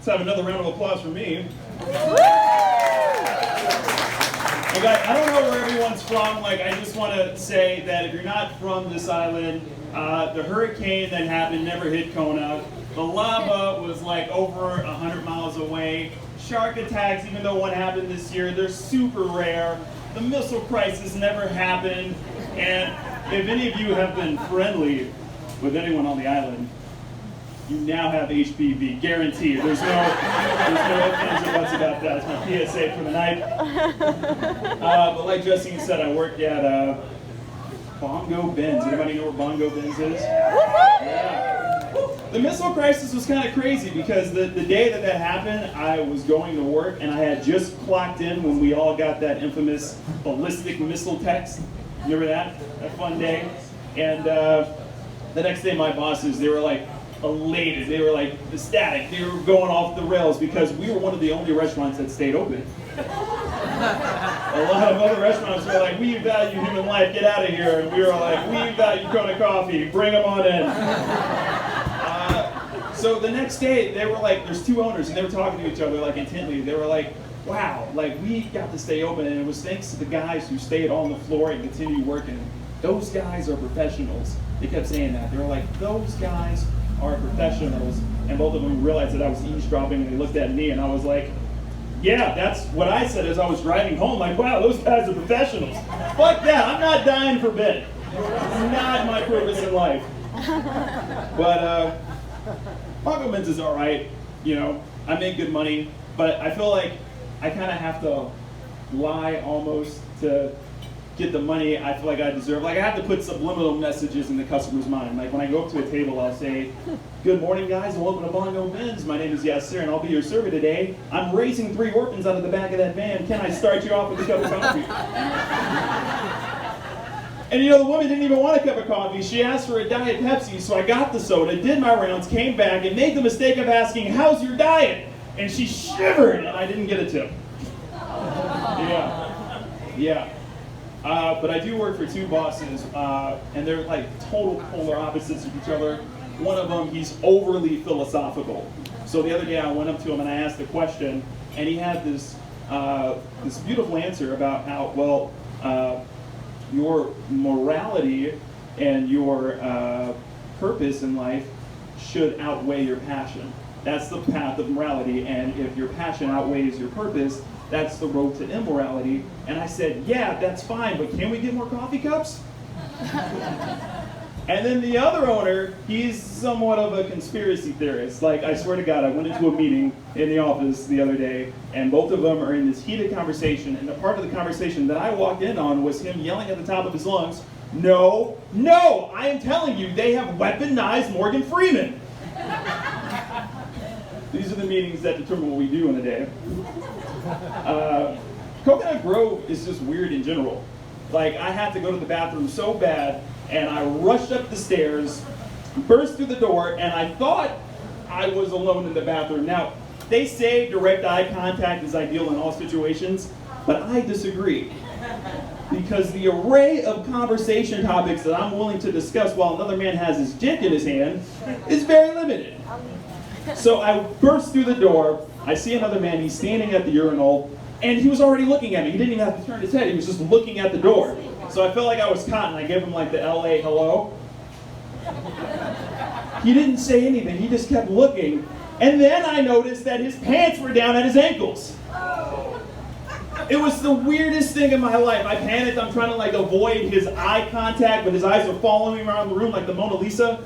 Let's have another round of applause for me. And guys, I don't know where everyone's from. Like, I just want to say that if you're not from this island, the hurricane that happened never hit Kona. The lava was like over 100 miles away. Shark attacks, even though one happened this year, they're super rare. The missile crisis never happened. And if any of you have been friendly with anyone on the island, you now have HPV, guaranteed. There's no ifs or buts about that. It's my PSA for the night. But like Justine said, I work at Bongo Ben's. Anybody know where Bongo Ben's is? Yeah. The missile crisis was kind of crazy because the day that happened, I was going to work and I had just clocked in when we all got that infamous ballistic missile text. Remember that? That fun day? And the next day my bosses, they were like, elated. They were like ecstatic. They were going off the rails because we were one of the only restaurants that stayed open. A lot of other restaurants were like, we value human life, get out of here. And we were like, we value Kona coffee, bring them on in. So the next day, they were like, there's two owners, and they were talking to each other like intently. They were like, wow, like we got to stay open, and it was thanks to the guys who stayed on the floor and continued working. Those guys are professionals. They kept saying that. They were like, those guys are professionals, and both of them realized that I was eavesdropping, and they looked at me, and I was like, yeah, that's what I said as I was driving home, like, wow, those guys are professionals. Fuck yeah, I'm not dying for bed. It's not my purpose in life. But Bongo Ben's is all right, you know, I make good money, but I feel like I kind of have to lie almost to get the money I feel like I deserve. Like I have to put subliminal messages in the customer's mind. Like when I go up to a table, I'll say, good morning guys and welcome to Bongo Ben's. My name is Yasir and I'll be your server today. I'm raising 3 orphans out of the back of that van. Can I start you off with a cup of coffee? And you know, the woman didn't even want a cup of coffee. She asked for a Diet Pepsi, so I got the soda, did my rounds, came back, and made the mistake of asking, how's your diet? And she shivered and I didn't get a tip. Yeah. But I do work for 2 bosses, and they're like total polar opposites of each other. One of them, he's overly philosophical. So the other day I went up to him and I asked a question, and he had this beautiful answer about how, well, your morality and your purpose in life should outweigh your passion. That's the path of morality, and if your passion outweighs your purpose, that's the road to immorality. And I said, yeah, that's fine, but can we get more coffee cups? And then the other owner, he's somewhat of a conspiracy theorist. Like, I swear to God, I went into a meeting in the office the other day, and both of them are in this heated conversation, and the part of the conversation that I walked in on was him yelling at the top of his lungs, no, I am telling you, they have weaponized Morgan Freeman. These are the meetings that determine what we do in a day. Coconut Grove is just weird in general. Like, I had to go to the bathroom so bad, and I rushed up the stairs, burst through the door, and I thought I was alone in the bathroom. Now, they say direct eye contact is ideal in all situations, but I disagree. Because the array of conversation topics that I'm willing to discuss while another man has his dick in his hand is very limited. So I burst through the door, I see another man, he's standing at the urinal, and he was already looking at me. He didn't even have to turn his head, he was just looking at the door. So I felt like I was caught, and I gave him like the LA hello. He didn't say anything, he just kept looking. And then I noticed that his pants were down at his ankles. It was the weirdest thing in my life. I panicked, I'm trying to like avoid his eye contact, but his eyes are following me around the room like the Mona Lisa.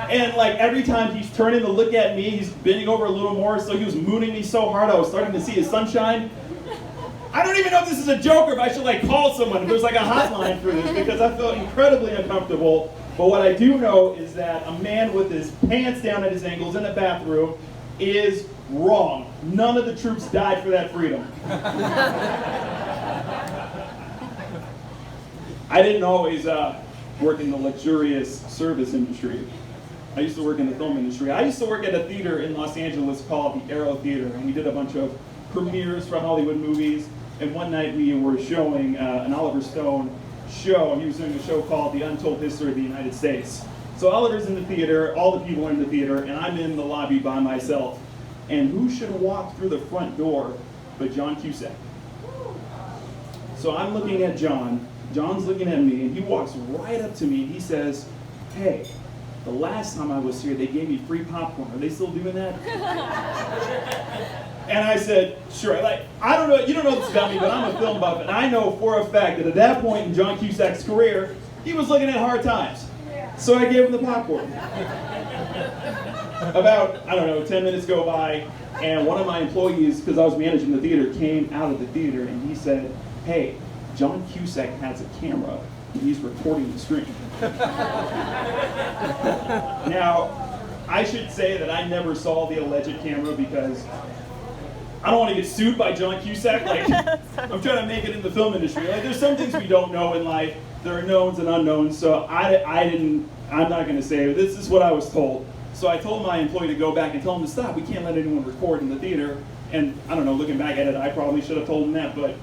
And like every time he's turning to look at me, he's bending over a little more, so he was mooning me so hard I was starting to see his sunshine. I don't even know if this is a joke or if I should like call someone, if there's like a hotline for this, because I felt incredibly uncomfortable. But what I do know is that a man with his pants down at his ankles in a bathroom is wrong. None of the troops died for that freedom. I didn't always work in the luxurious service industry. I used to work in the film industry. I used to work at a theater in Los Angeles called the Arrow Theater, and we did a bunch of premieres for Hollywood movies. And one night we were showing an Oliver Stone show, and he was doing a show called The Untold History of the United States. So Oliver's in the theater, all the people are in the theater, and I'm in the lobby by myself. And who should have walked through the front door but John Cusack? So I'm looking at John, John's looking at me, and he walks right up to me and he says, "Hey, the last time I was here, they gave me free popcorn. Are they still doing that?" And I said, "Sure." Like, I don't know, you don't know this about me, but I'm a film buff, and I know for a fact that at that point in John Cusack's career, he was looking at hard times. So I gave him the popcorn. About, I don't know, 10 minutes go by, and one of my employees, because I was managing the theater, came out of the theater and he said, "Hey, John Cusack has a camera and he's recording the screen." Now, I should say that I never saw the alleged camera because I don't want to get sued by John Cusack. Like, I'm trying to make it in the film industry. Like, there's some things we don't know in life. There are knowns and unknowns, so I'm not going to say, this is what I was told. So I told my employee to go back and tell him to stop. We can't let anyone record in the theater. And I don't know, looking back at it, I probably should have told him that, but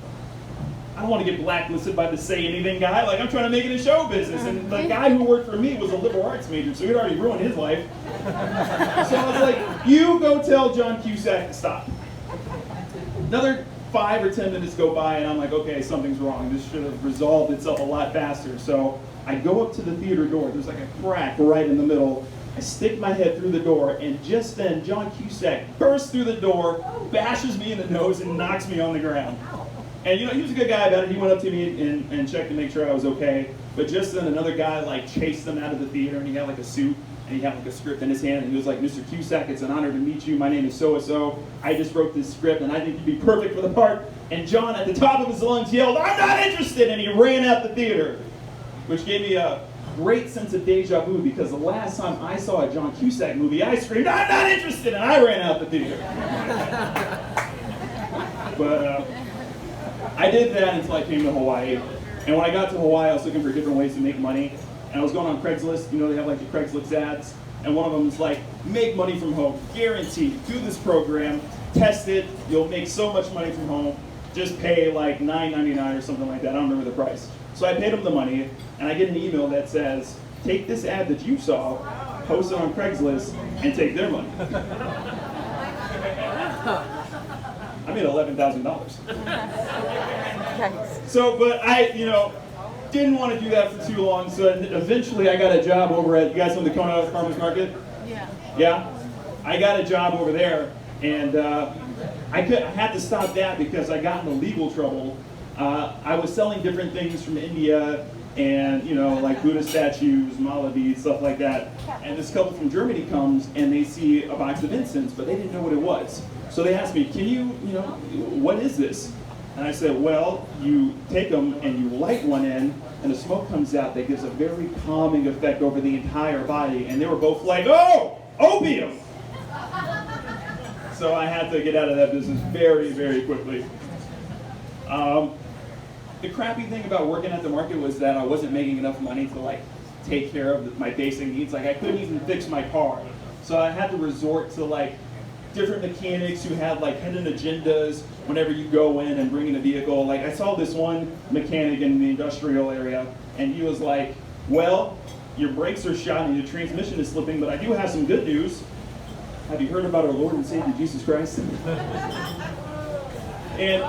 I don't want to get blacklisted by the say anything guy. Like, I'm trying to make it in show business. And the guy who worked for me was a liberal arts major, so he'd already ruined his life. So I was like, you go tell John Cusack to stop. Another 5 or 10 minutes go by, and I'm like, okay, something's wrong. This should have resolved itself a lot faster. So I go up to the theater door. There's like a crack right in the middle. I stick my head through the door, and just then John Cusack bursts through the door, bashes me in the nose, and knocks me on the ground. And you know, he was a good guy about it. He went up to me and checked to make sure I was okay. But just then another guy like chased him out of the theater, and he had like a suit, and he had like a script in his hand, and he was like, "Mr. Cusack, it's an honor to meet you. My name is so-and-so. I just wrote this script, and I think you'd be perfect for the part." And John, at the top of his lungs, yelled, "I'm not interested!" And he ran out the theater, which gave me a great sense of deja vu, because the last time I saw a John Cusack movie, I screamed, "I'm not interested!" and I ran out the theater. But I did that until I came to Hawaii. And when I got to Hawaii, I was looking for different ways to make money. And I was going on Craigslist. You know, they have like the Craigslist ads. And one of them is like, make money from home, guaranteed. Do this program, test it, you'll make so much money from home. Just pay like $9.99 or something like that. I don't remember the price. So I paid them the money, and I get an email that says, take this ad that you saw, post it on Craigslist, and take their money. I made $11,000. So, but I, didn't want to do that for too long, so eventually I got a job over at, you guys know the Kona Farmers Market? Yeah. Yeah? I got a job over there, and I had to stop that because I got into legal trouble. I was selling different things from India, and like Buddha statues, Maldives, stuff like that. And this couple from Germany comes, and they see a box of incense, but they didn't know what it was. So they asked me, can you, what is this? And I said, well, you take them and you light one in, and the smoke comes out that gives a very calming effect over the entire body. And they were both like, oh, opium! So I had to get out of that business very, very quickly. The crappy thing about working at the market was that I wasn't making enough money to take care of my basic needs. Like, I couldn't even fix my car. So I had to resort to different mechanics who had hidden agendas whenever you go in and bring in a vehicle. Like, I saw this one mechanic in the industrial area, and he was like, well, your brakes are shot and your transmission is slipping, but I do have some good news. Have you heard about our Lord and Savior Jesus Christ? And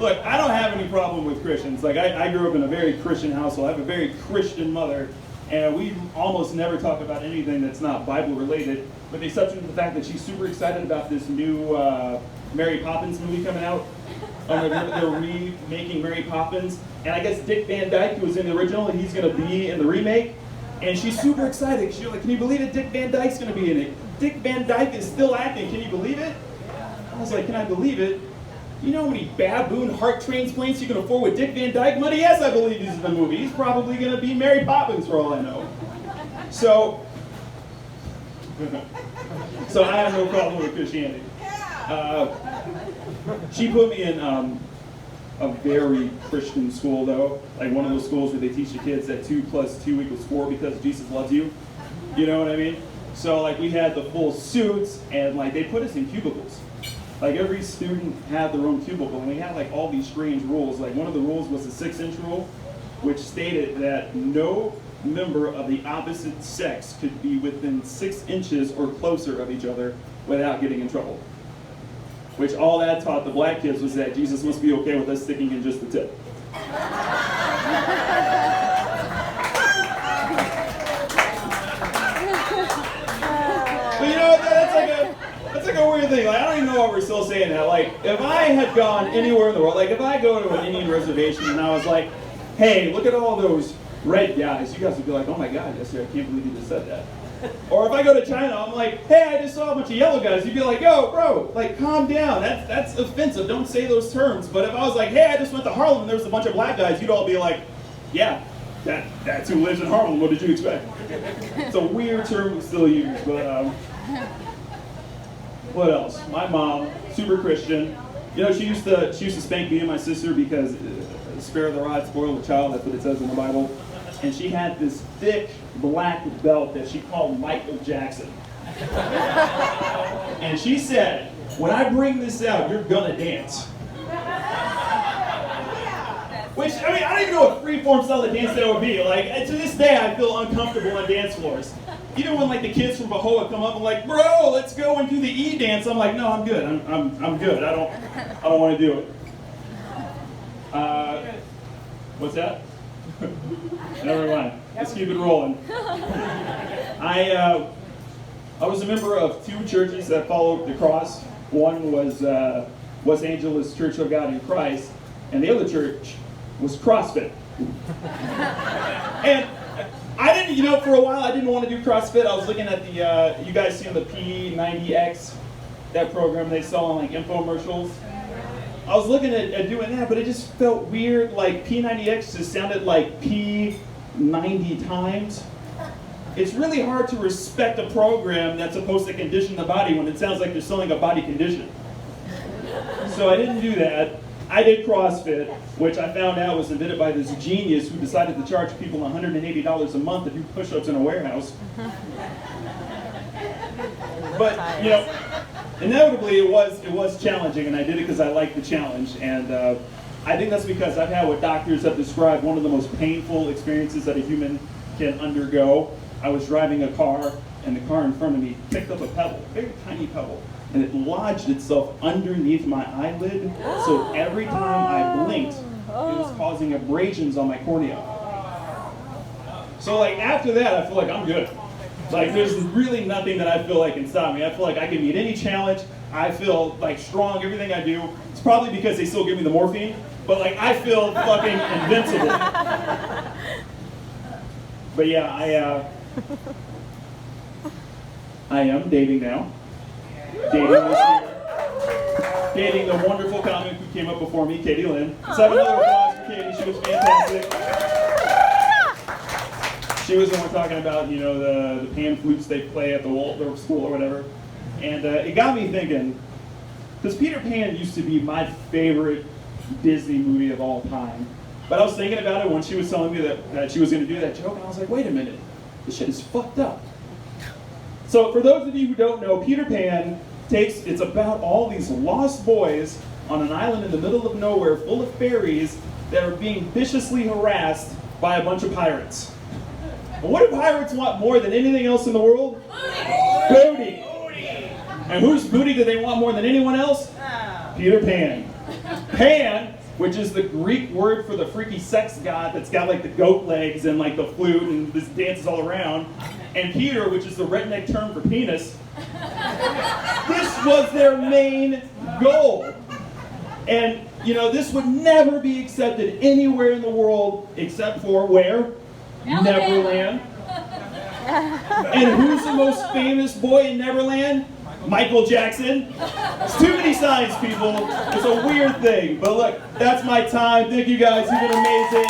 look, I don't have any problem with Christians. I grew up in a very Christian household. I have a very Christian mother, and we almost never talk about anything that's not Bible related, with the exception of the fact that she's super excited about this new Mary Poppins movie coming out. They're remaking Mary Poppins, and I guess Dick Van Dyke, who was in the original, and he's going to be in the remake. And she's super excited. She's like, can you believe it? Dick Van Dyke's going to be in it. Dick Van Dyke is still acting. Can you believe it? I was like, can I believe it? You know how many baboon heart transplants you can afford with Dick Van Dyke money? Yes, I believe he's in the movie. He's probably going to be Mary Poppins for all I know. So I have no problem with Christianity. She put me in a very Christian school, though. Like one of those schools where they teach the kids that 2 + 2 = 4 because Jesus loves you. You know what I mean? So we had the full suits, and they put us in cubicles. Every student had their own cubicle, and we had all these strange rules. One of the rules was the 6-inch rule, which stated that no member of the opposite sex could be within 6 inches or closer of each other without getting in trouble. Which all that taught the black kids was that Jesus must be okay with us sticking in just the tip. But you know, that's like a weird thing. Like, I don't even know why we're still saying that. Like, if I had gone anywhere in the world, like if I go to an Indian reservation and I was like, hey, look at all those red guys, you guys would be like, oh my God, Yasir, I can't believe you just said that. Or if I go to China, I'm like, hey, I just saw a bunch of yellow guys, you'd be like, yo, bro, like, calm down. That's offensive. Don't say those terms. But if I was like, hey, I just went to Harlem and there was a bunch of black guys, you'd all be like, yeah, that's who lives in Harlem. What did you expect? It's a weird term we still use, but what else? My mom, super Christian. You know, she used to spank me and my sister because spare the rod, spoil the child. That's what it says in the Bible. And she had this thick black belt that she called Michael Jackson. And she said, when I bring this out, you're gonna dance. Which, I mean, I don't even know what freeform style of dance that would be. Like, to this day, I feel uncomfortable on dance floors. Even when, like, the kids from Bahoa come up and like, bro, let's go and do the E dance. I'm like, no, I'm good. I'm good. I don't want to do it. What's that? Never mind. Let's keep it rolling. I was a member of 2 churches that followed the cross. One was Los Angeles Church of God in Christ, and the other church was CrossFit. And I didn't, you know, for a while I didn't want to do CrossFit. I was looking at the, you guys see the P90X, that program they sell on like infomercials. I was looking at doing that, but it just felt weird. Like P90X just sounded like P90 times. It's really hard to respect a program that's supposed to condition the body when it sounds like they're selling a body condition. So I didn't do that. I did CrossFit, which I found out was invented by this genius who decided to charge people $180 a month to do push-ups in a warehouse. But, you know, inevitably it was challenging, and I did it because I liked the challenge. And I think that's because I've had what doctors have described one of the most painful experiences that a human can undergo. I was driving a car, and the car in front of me picked up a pebble, a very tiny pebble, and it lodged itself underneath my eyelid, so every time I blinked, it was causing abrasions on my cornea. So like after that, I feel like I'm good. Like there's really nothing that I feel like can stop me. I feel like I can meet any challenge. I feel like strong, everything I do. It's probably because they still give me the morphine, but like I feel fucking invincible. But yeah, I am dating now. Dating this year. Dating the wonderful comic who came up before me, Katie Lynn. Let's have another applause for Katie. She was fantastic. She was the one talking about, you know, the pan flutes they play at the Waldorf school or whatever. And it got me thinking, because Peter Pan used to be my favorite Disney movie of all time. But I was thinking about it when she was telling me that she was going to do that joke, and I was like, wait a minute, this shit is fucked up. So for those of you who don't know, Peter Pan it's about all these lost boys on an island in the middle of nowhere full of fairies that are being viciously harassed by a bunch of pirates. And what do pirates want more than anything else in the world? Booty. And whose booty do they want more than anyone else? Peter Pan. Pan, which is the Greek word for the freaky sex god that's got like the goat legs and like the flute and this dances all around. And Peter, which is the redneck term for penis. This was their main goal. And, you know, this would never be accepted anywhere in the world except for where? Neverland. And who's the most famous boy in Neverland? Michael Jackson. There's too many signs, people. It's a weird thing. But look, that's my time. Thank you guys. You've been amazing.